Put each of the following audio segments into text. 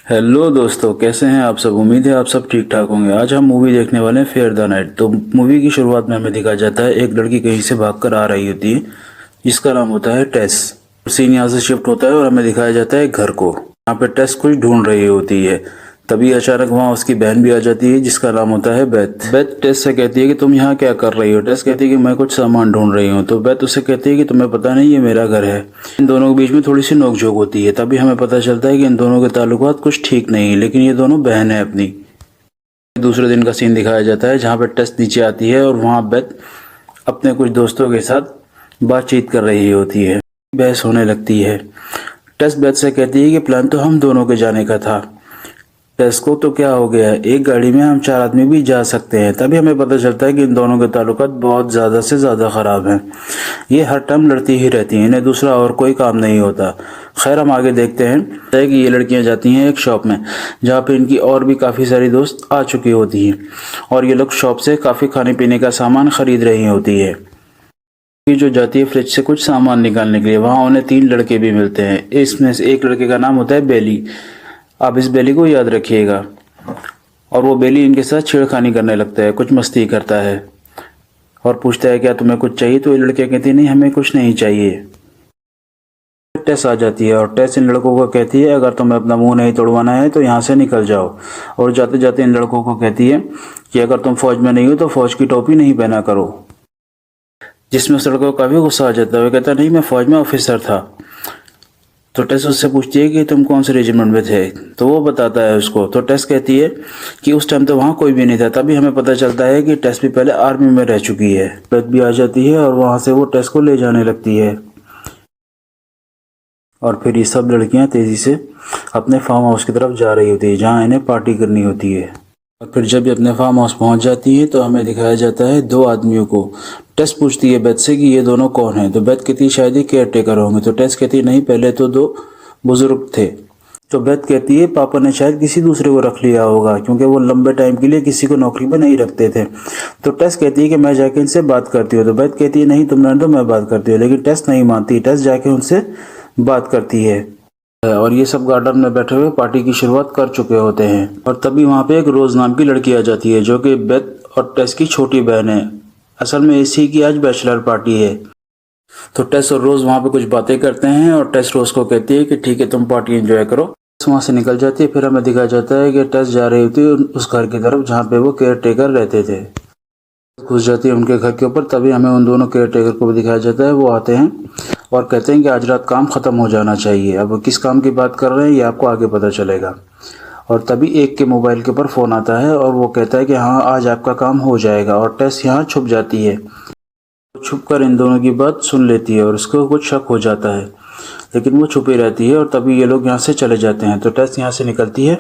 Hello दोस्तों, कैसे हैं आप सब। उम्मीद है आप सब ठीक ठाक होंगे। आज हम मूवी देखने वाले हैं फेयर द नाइट। तो मूवी की शुरुआत में हमें दिखाया जाता है एक लड़की कहीं से भागकर आ रही होती है जिसका नाम होता है टेस। सीन यहाँ से शिफ्ट होता है और हमें दिखाया जाता है घर को। यहाँ पे टेस कुछ ढूंढ रही होती है। तभी अचानक वहाँ उसकी बहन भी आ जाती है जिसका नाम होता है बेथ। बेथ टेस से कहती है कि तुम यहाँ क्या कर रही हो। टेस कहती है कि मैं कुछ सामान ढूंढ रही हूँ। तो बेथ उससे कहती है कि तुम्हें पता नहीं ये मेरा घर है। इन दोनों के बीच में थोड़ी सी नोकझोंक होती है। तभी हमें पता चलता है कि इन दोनों के ताल्लुकात कुछ ठीक नहीं है, लेकिन ये दोनों बहन है अपनी। दूसरे दिन का सीन दिखाया जाता है जहाँ पे टेस नीचे आती है और वहाँ बेथ अपने कुछ दोस्तों के साथ बातचीत कर रही होती है। बहस होने लगती है। टेस बेथ से कहती है कि प्लान तो हम दोनों के जाने का था। टेस को तो क्या हो गया है, एक गाड़ी में हम 4 आदमी भी जा सकते हैं। तभी हमें पता चलता है कि इन दोनों के ताल्लुकात बहुत ज़्यादा से ज़्यादा ख़राब हैं। ये हर टाइम लड़ती ही रहती हैं, इन्हें दूसरा और कोई काम नहीं होता। खैर, हम आगे देखते हैं कि ये लड़कियां जाती हैं एक शॉप में जहाँ पे इनकी और भी काफ़ी सारी दोस्त आ चुकी होती हैं और ये लोग शॉप से काफ़ी खाने पीने का सामान खरीद रही होती है। ये जो जाती है फ्रिज से कुछ सामान निकालने के लिए, वहाँ उन्हें 3 लड़के भी मिलते हैं। इसमें से एक लड़के का नाम होता है बेली। आप इस बेली को याद रखिएगा। और वो बेली इनके साथ छेड़खानी करने लगता है, कुछ मस्ती करता है और पूछता है क्या तुम्हें कुछ चाहिए। तो ये लड़कियां कहती है नहीं, हमें कुछ नहीं चाहिए। टेस आ जाती है और टेस इन लड़कों को कहती है अगर तुम्हें अपना मुंह नहीं तोड़वाना है तो यहाँ से निकल जाओ। और जाते जाते इन लड़कों को कहती है कि अगर तुम फौज में नहीं हो तो फौज की टोपी नहीं पहना करो। जिसमें उस लड़के को काफ़ी गुस्सा आ जाता है। वो कहता है नहीं, मैं फौज में ऑफिसर था। तो टेस उससे पूछती है कि तुम कौन से रेजिमेंट में थे। तो वो बताता है उसको। तो टेस कहती है कि उस टाइम तो वहाँ कोई भी नहीं था। तभी हमें पता चलता है कि टेस भी पहले आर्मी में रह चुकी है। बेथ भी आ जाती है और वहाँ से वो टेस को ले जाने लगती है। और फिर ये सब लड़कियाँ तेज़ी से अपने फार्म हाउस की तरफ जा रही होती है जहाँ इन्हें पार्टी करनी होती है। और फिर जब ये अपने फार्म हाउस पहुँच जाती है तो हमें दिखाया जाता है 2 आदमियों को। टेस पूछती है बेथ से कि ये दोनों कौन हैं। तो बेथ कहती है शायद ये केयर टेकर होंगे। तो टेस कहती है नहीं, पहले तो 2 बुजुर्ग थे। तो बेथ कहती है पापा ने शायद किसी दूसरे को रख लिया होगा, क्योंकि वो लंबे टाइम के लिए किसी को नौकरी पे नहीं रखते थे। तो टेस कहती है कि मैं जाके इनसे बात करती हूँ। तो बेथ कहती है नहीं, तुम रहने दो, मैं बात करती हूँ। लेकिन टेस नहीं मानती। टेस जाके उनसे बात करती है और ये सब गार्डन में बैठे हुए पार्टी की शुरुआत कर चुके होते हैं। और तभी वहाँ पे एक रोज नाम की लड़की आ जाती है जो कि बेथ और टेस की छोटी बहन है। असल में इसी की आज बैचलर पार्टी है। तो टेस और रोज वहाँ पे कुछ बातें करते हैं और टेस रोज को कहती है कि ठीक है, तुम पार्टी एंजॉय करो। टेस वहाँ से निकल जाती है। फिर हमें दिखाया जाता है कि टेस जा रही होती है उस घर की तरफ जहाँ पे वो केयर टेकर रहते थे। घुस जाती है उनके घर के ऊपर। तभी हमें उन दोनों केयर टेकर को भी दिखाया जाता है। वो आते हैं और कहते हैं कि आज रात काम खत्म हो जाना चाहिए। अब वो किस काम की बात कर रहे हैं ये आपको आगे पता चलेगा। और तभी एक के मोबाइल के ऊपर फ़ोन आता है और वो कहता है कि हाँ, आज आपका काम हो जाएगा। और टेस यहाँ छुप जाती है। छुप कर इन दोनों की बात सुन लेती है और उसको कुछ शक हो जाता है, लेकिन वो छुपी रहती है। और तभी ये लोग यहाँ से चले जाते हैं। तो टेस यहाँ से निकलती है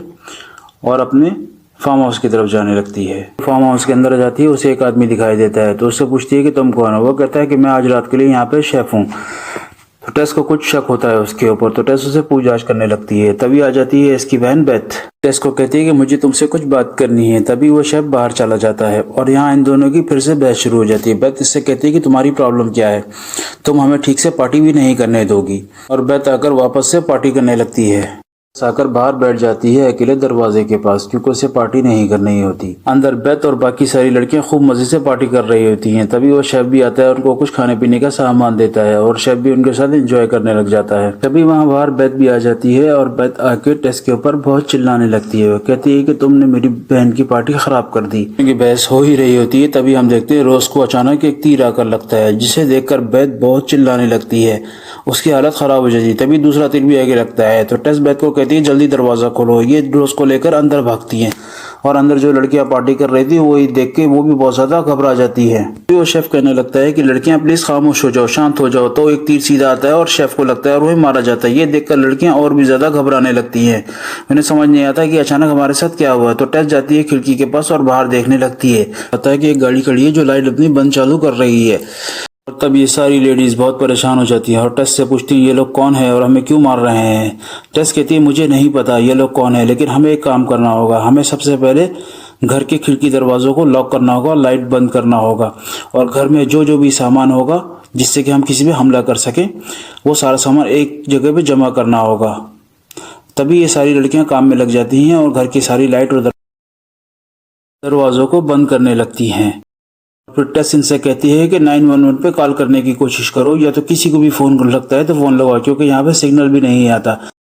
और अपने फार्म हाउस की तरफ जाने लगती है। फार्म हाउस के अंदर जाती है, उसे एक आदमी दिखाई देता है। तो उससे पूछती है कि तुम कौन हो। वो कहता है कि मैं आज रात के लिए यहाँ पे शेफ हूँ। तो टेस को कुछ शक होता है उसके ऊपर। तो टेस उसे पूछताछ करने लगती है। तभी आ जाती है इसकी बहन बेथ। टेस को कहती है कि मुझे तुमसे कुछ बात करनी है। तभी वो शेफ बाहर चला जाता है और यहाँ इन दोनों की फिर से बहस शुरू हो जाती है। बेथ इससे कहती है कि तुम्हारी प्रॉब्लम क्या है, तुम हमें ठीक से पार्टी भी नहीं करने दोगी। और बेथ आकर वापस से पार्टी करने लगती है। आकर बाहर बैठ जाती है अकेले दरवाजे के पास, क्योंकि उसे पार्टी नहीं करनी होती। अंदर बेथ और बाकी सारी लड़कियां खूब मजे से पार्टी कर रही होती हैं। तभी वो शेफ भी आता है, उनको कुछ खाने पीने का सामान देता है और शेफ भी उनके साथ एंजॉय करने लग जाता है। तभी वहां बाहर बेथ भी आ जाती है और बेथ आके टेस के ऊपर बहुत चिल्लाने लगती है। वो कहती है कि तुमने मेरी बहन की पार्टी खराब कर दी। क्योंकि बहस हो ही रही होती है तभी हम देखते हैं रोज को अचानक एक तीर आकर लगता है, जिसे देखकर बेथ बहुत चिल्लाने लगती है। उसकी हालत खराब हो जाती है। तभी दूसरा तीर भी आगे लगता है। तो टेस बेथ को कहती है जल्दी दरवाजा खोलो। ये रोज को लेकर अंदर भागती हैं और अंदर जो लड़कियां पार्टी कर रही थी वो देख के वो भी बहुत ज्यादा घबरा जाती है। वो शेफ कहने लगता है कि लड़कियां प्लीज खामोश हो जाओ, शांत हो जाओ। तो एक तीर सीधा आता है और शेफ को लगता है और वही मारा जाता है। ये देखकर लड़कियां और भी ज्यादा घबराने लगती हैं। उन्हें समझ नहीं आता कि अचानक हमारे साथ क्या हुआ। तो टेस जाती है खिड़की के पास और बाहर देखने लगती है। पता है कि एक गाड़ी खड़ी है जो लाइट अपनी बंद चालू कर रही है। और तब ये सारी लेडीज बहुत परेशान हो जाती हैं और टेस से पूछती हैं ये लोग कौन है और हमें क्यों मार रहे हैं। टेस कहती है मुझे नहीं पता ये लोग कौन है, लेकिन हमें एक काम करना होगा। हमें सबसे पहले घर के खिड़की दरवाजों को लॉक करना होगा, लाइट बंद करना होगा और घर में जो जो भी सामान होगा जिससे कि हम किसी पे हमला कर सकें वो सारा सामान एक जगह पे जमा करना होगा। तभी ये सारी लड़कियां काम में लग जाती हैं और घर की सारी लाइट और दरवाज़ों को बंद करने लगती हैं। फिर टेस इनसे कहती है कि 911 पे कॉल करने की कोशिश करो, या तो किसी को भी फ़ोन कर लगता है तो फ़ोन लगाओ, क्योंकि यहाँ पे सिग्नल भी नहीं आता।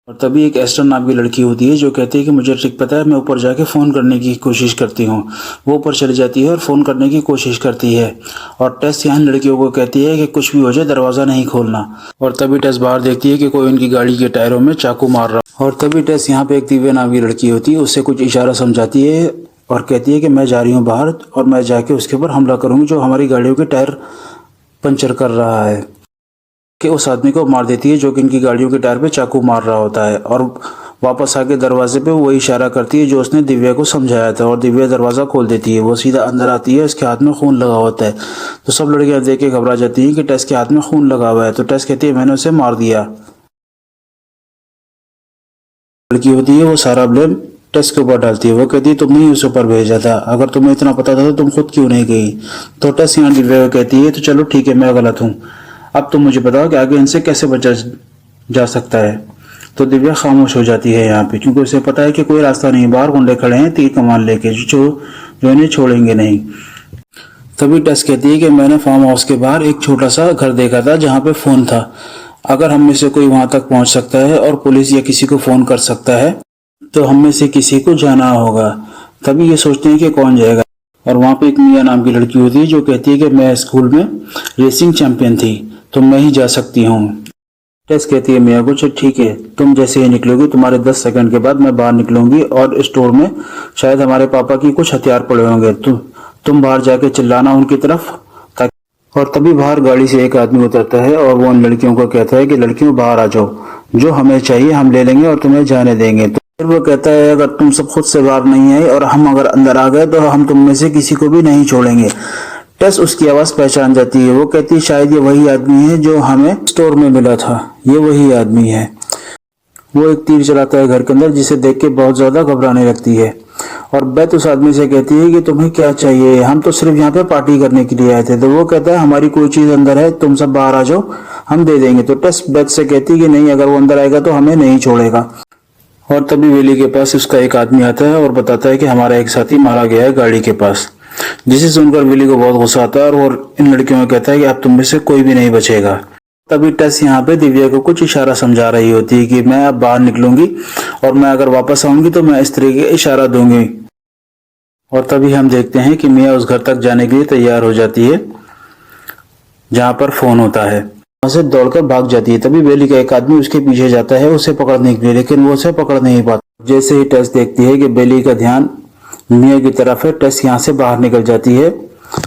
और तभी एक एस्टर नाम की लड़की होती है जो कहती है कि मुझे ट्रिक पता है, मैं ऊपर जाके फ़ोन करने की कोशिश करती हूँ। वो ऊपर चली जाती है और फ़ोन करने की कोशिश करती है, और टेस यहाँ लड़कियों को कहती है कि कुछ भी हो जाए दरवाज़ा नहीं खोलना। और तभी टेस बाहर देखती है कि कोई उनकी गाड़ी के टायरों में चाकू मार रहा। और तभी टेस यहाँ पे एक दिव्या नाम की लड़की होती है, उससे कुछ इशारा समझाती है और कहती है कि मैं जा रही हूँ बाहर और मैं जाके उसके ऊपर हमला करूँगी जो हमारी गाड़ियों के टायर पंचर कर रहा है। कि उस आदमी को मार देती है जो कि इनकी गाड़ियों के टायर पे चाकू मार रहा होता है, और वापस आके दरवाजे पे वही इशारा करती है जो उसने दिव्या को समझाया था, और दिव्या दरवाज़ा खोल देती है। वो सीधा अंदर आती है, उसके हाथ में खून लगा होता है। तो सब लड़कियां देख के घबरा जाती हैं कि टेस के हाथ में खून लगा हुआ है। तो टेस कहती है मैंने उसे मार दिया। लड़की होती है वो सारा ब्लेम टेस के ऊपर डालती है। वो कहती है तुमने ही उस ऊपर भेजा था, अगर तुम्हें इतना पता था तो तुम खुद क्यों नहीं गई। तो टेस यहाँ दिव्या को कहती है तो चलो ठीक है, मैं गलत हूँ, अब तुम मुझे बताओ कि आगे इनसे कैसे बचा जा सकता है। तो दिव्या खामोश हो जाती है यहाँ पे, क्योंकि उसे पता है कि कोई रास्ता नहीं, बाहर गुंडे खड़े हैं तीर कमान लेके जो इन्हें छोड़ेंगे नहीं। तभी टेस कहती है कि मैंने फार्म हाउस के बाहर एक छोटा सा घर देखा था जहाँ पे फ़ोन था, अगर हम में से कोई वहाँ तक पहुँच सकता है और पुलिस या किसी को फ़ोन कर सकता है तो हम में से किसी को जाना होगा। तभी ये सोचते हैं कि कौन जाएगा, और वहाँ पे एक मिया नाम की लड़की होती है जो कहती है कि मैं स्कूल में रेसिंग चैंपियन थी तो मैं ही जा सकती हूँ। टेस कहती है मिया को ठीक है, तुम जैसे ही निकलोगी तुम्हारे 10 सेकंड के बाद मैं बाहर निकलूंगी और स्टोर में शायद हमारे पापा की कुछ हथियार पड़े होंगे, तुम बाहर जाके चिल्लाना उनकी तरफ। और तभी बाहर गाड़ी से एक आदमी उतरता है और वो उन लड़कियों को कहता है कि लड़कियों बाहर आ जाओ, जो हमें चाहिए हम ले लेंगे और तुम्हें जाने देंगे। तो फिर वो कहता है अगर तुम सब खुद से बाहर नहीं आए और हम अगर अंदर आ गए तो हम तुम में से किसी को भी नहीं छोड़ेंगे। टेस उसकी आवाज़ पहचान जाती है। वो कहती है शायद ये वही आदमी है जो हमें स्टोर में मिला था, ये वही आदमी है। वो एक तीर चलाता है घर के अंदर, जिसे देख के बहुत ज़्यादा घबराने लगती है। और बेथ उस आदमी से कहती है कि तुम्हें क्या चाहिए, हम तो सिर्फ यहाँ पे पार्टी करने के लिए आए थे। तो वो कहता है हमारी कोई चीज़ अंदर है, तुम सब बाहर आ जाओ, हम दे देंगे। तो टेस बेथ से कहती है कि नहीं, अगर वो अंदर आएगा तो हमें नहीं छोड़ेगा। और तभी वेली के पास उसका एक आदमी आता है और बताता है कि हमारा एक साथी मारा गया है गाड़ी के पास, जिसे सुनकर वेली को बहुत गुस्सा आता है और इन लड़कियों को कहता है कि अब तुम में से कोई भी नहीं बचेगा। तभी टेस यहाँ पे दिव्या को कुछ इशारा समझा रही होती है कि मैं अब बाहर निकलूंगी और मैं अगर वापस आऊंगी तो मैं इस तरीके का इशारा दूंगी। और तभी हम देखते हैं कि मिया उस घर तक जाने के लिए तैयार हो जाती है जहाँ पर फोन होता है, वहां से दौड़कर भाग जाती है। तभी वेली का एक आदमी उसके पीछे जाता है उसे पकड़ने के लिए, लेकिन वो उसे पकड़ नहीं पाता। जैसे ही टेस देखती है कि बेली का ध्यान मिया की तरफ है, टेस यहाँ से बाहर निकल जाती है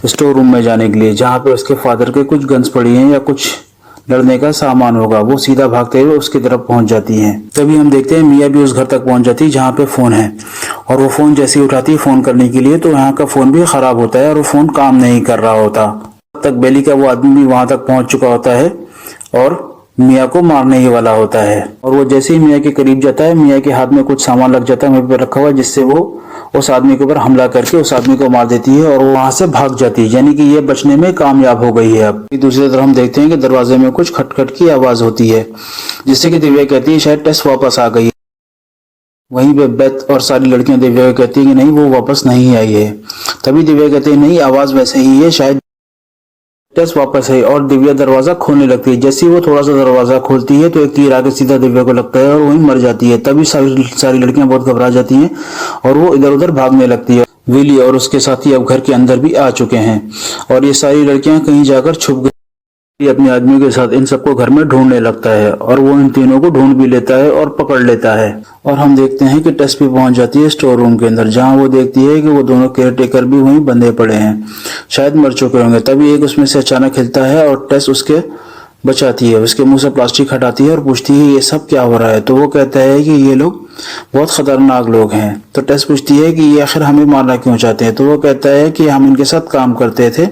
स्टोर रूम में जाने के लिए, जहाँ पे उसके फादर के कुछ गन्स पड़ी हैं या कुछ लड़ने का सामान होगा। वो सीधा भागते हुए उसकी तरफ पहुंच जाती हैं। तभी हम देखते हैं मिया भी उस घर तक पहुंच जाती है जहाँ पे फोन है, और वो फोन जैसे ही उठाती है फोन करने के लिए तो यहाँ का फोन भी खराब होता है और वो फोन काम नहीं कर रहा होता। तब तक बेली का वो आदमी भी वहां तक पहुंच चुका होता है और मिया को मारने ही वाला होता है। और वो जैसे ही मिया के करीब जाता है, मिया के हाथ में कुछ सामान लग जाता है वहीं पर रखा हुआ, जिससे वो उस आदमी के ऊपर हमला करके उस आदमी को मार देती है और वो वहां से भाग जाती है, यानी कि ये बचने में कामयाब हो गई है। अब दूसरी तरफ हम देखते हैं कि दरवाजे में कुछ खटखट की आवाज होती है, जिससे कि दिव्या कहती है शायद टेस वापस आ गई। वहीं पे बेथ और सारी लड़कियां दिव्या को कहती है कि नहीं, वो वापस नहीं आई है। तभी दिव्या कहती है नहीं, आवाज वैसे ही है, शायद टेस वापस है। और दिव्या दरवाजा खोलने लगती है। जैसे ही वो थोड़ा सा दरवाजा खोलती है तो एक तीर आके सीधा दिव्या को लगता है और वहीं मर जाती है। तभी सारी लड़कियां बहुत घबरा जाती हैं और वो इधर उधर भागने लगती है। विली और उसके साथी अब घर के अंदर भी आ चुके हैं और ये सारी लड़कियां कहीं जाकर छुप गई। अपने आदमियों के साथ इन सबको घर में ढूंढने लगता है और वो इन तीनों को ढूंढ भी लेता है और पकड़ लेता है। और हम देखते हैं कि टेस भी पहुंच जाती है स्टोर रूम के अंदर, जहां वो देखती है कि वो दोनों केयरटेकर भी वहीं बंधे पड़े हैं, शायद मर चुके होंगे। तभी एक उसमें से अचानक हिलता है और टेस उसके बचाती है, उसके मुंह से प्लास्टिक हटाती है और पूछती है ये सब क्या हो रहा है। तो वो कहता है कि ये लोग बहुत खतरनाक लोग हैं। तो टेस पूछती है कि ये आखिर हमें मारना क्यों चाहते हैं। तो वो कहता है कि हम इनके साथ काम करते थे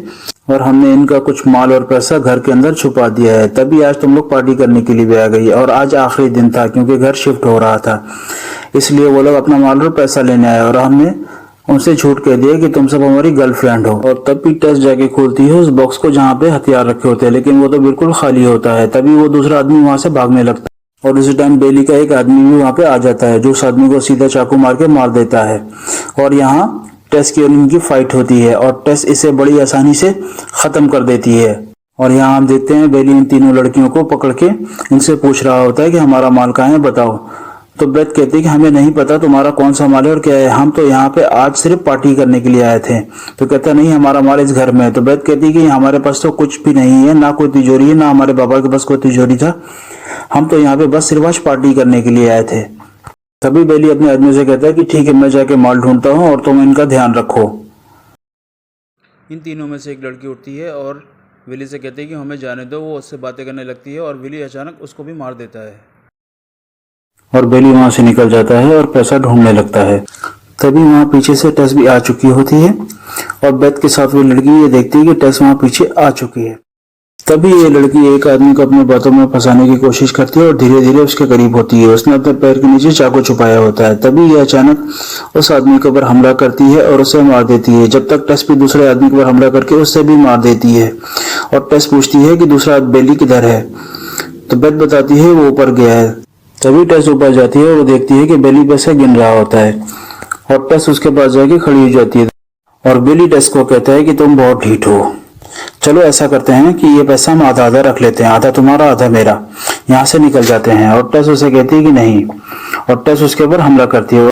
और हमने इनका कुछ माल और पैसा घर के अंदर छुपा दिया है, तभी आज तुम लोग पार्टी करने के लिए भी आ गई। और आज आखिरी दिन था क्योंकि घर शिफ्ट हो रहा था, इसलिए वो लोग अपना माल और पैसा लेने आए और हमने उनसे झूठ कह दिया कि तुम सब हमारी गर्लफ्रेंड हो। और तब भी टेस जाके खोलती है उस बॉक्स को जहाँ पे हथियार रखे होते हैं, लेकिन वो तो बिल्कुल खाली होता है। तभी वो दूसरा आदमी वहां से भागने लगता है और उसी टाइम बेली का एक आदमी भी वहाँ पे आ जाता है जो उस आदमी को सीधा चाकू मार के मार देता है। और यहाँ टेस की और इनकी फाइट होती है और टेस इसे बड़ी आसानी से ख़त्म कर देती है। और यहाँ हम देखते हैं बेली इन तीनों लड़कियों को पकड़ के इनसे पूछ रहा होता है कि हमारा माल कहाँ है, बताओ। तो बेथ कहती है कि हमें नहीं पता तुम्हारा कौन सा माल है और क्या है, हम तो यहाँ पे आज सिर्फ पार्टी करने के लिए आए थे। तो कहता नहीं, हमारा माल इस घर में है। तो बेथ कहती है कि हमारे पास तो कुछ भी नहीं है, ना कोई तिजोरी है, ना हमारे पापा के पास कोई तिजोरी था, हम तो यहाँ पे बस सिर्फ आज पार्टी करने के लिए आए थे। तभी बेली अपने आदमी से कहता है कि ठीक है, मैं जाके माल ढूंढता हूँ और तुम इनका ध्यान रखो। इन तीनों में से एक लड़की उठती है और विली से कहती है कि हमें जाने दो। वो उससे बातें करने लगती है और विली अचानक उसको भी मार देता है और बेली वहां से निकल जाता है और पैसा ढूंढने लगता है। तभी वहां पीछे से टेस भी आ चुकी होती है और बेथ के साथ वो लड़की ये देखती है कि टेस वहां पीछे आ चुकी है। तभी ये लड़की एक आदमी को अपने बातों में फंसाने की कोशिश करती है और धीरे धीरे उसके करीब होती है। उसने अपने पैर के नीचे चाकू छुपाया होता है। तभी ये अचानक उस आदमी के ऊपर हमला करती है और उसे मार देती है, जब तक टेस भी दूसरे आदमी के ऊपर हमला करके उससे भी मार देती है। और टेस पूछती है कि दूसरा बेली किधर है। तो बेथ बताती है वो ऊपर गया है। तभी टेस ऊपर जाती है और वो देखती है कि बेली पैसे गिन रहा होता है और टेस उसके पास जाके खड़ी हो जाती है और बेली टेस को कहता है कि तुम बहुत ढीठ हो, चलो ऐसा करते हैं कि ये पैसा हम आधा आधा रख लेते हैं, आधा तुम्हारा आधा मेरा, यहाँ से निकल जाते हैं। और टेस उसे कहती है कि नहीं, और टेस उसके ऊपर हमला करती है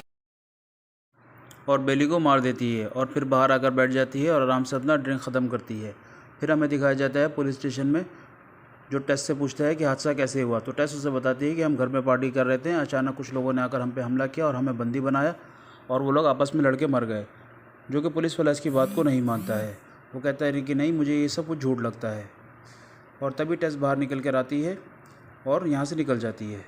और बेली को मार देती है और फिर बाहर आकर बैठ जाती है और आराम से अपना ड्रिंक ख़त्म करती है। फिर हमें दिखाया जाता है पुलिस स्टेशन में, जो टेस से पूछता है कि हादसा कैसे हुआ। तो टेस उसे बताती है कि हम घर में पार्टी कर रहे थे, अचानक कुछ लोगों ने आकर हम पे हमला किया और हमें बंदी बनाया और वो लोग आपस में लड़के मर गए। जो कि पुलिस वाला इसकी बात को नहीं मानता है। वो कहता है कि नहीं, मुझे ये सब कुछ झूठ लगता है। और तभी टेस बाहर निकल कर आती है और यहाँ से निकल जाती है।